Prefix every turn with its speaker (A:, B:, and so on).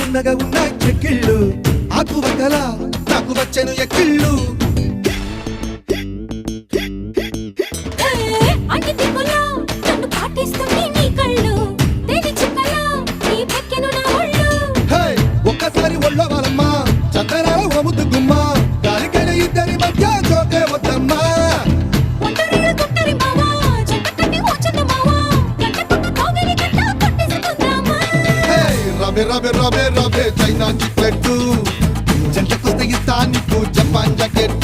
A: చిన్నగా ఉన్న చెక్కిళ్ళు ఆకు వక్కల నాకు వచ్చెను ఎక్కిళ్ళు ఒక్కసారి ఒళ్ళో వాళ్ళమ్మా చందనాల ఒముద్దు గుమ్మ గాలికైన ఇద్దరి మధ్య చోటే వద్దమ్మా రవే రవే రవే రవే చైనా చిక్లెట్టు జంటకొస్తే ఇస్తా నీకు జపాన్ జాకెట్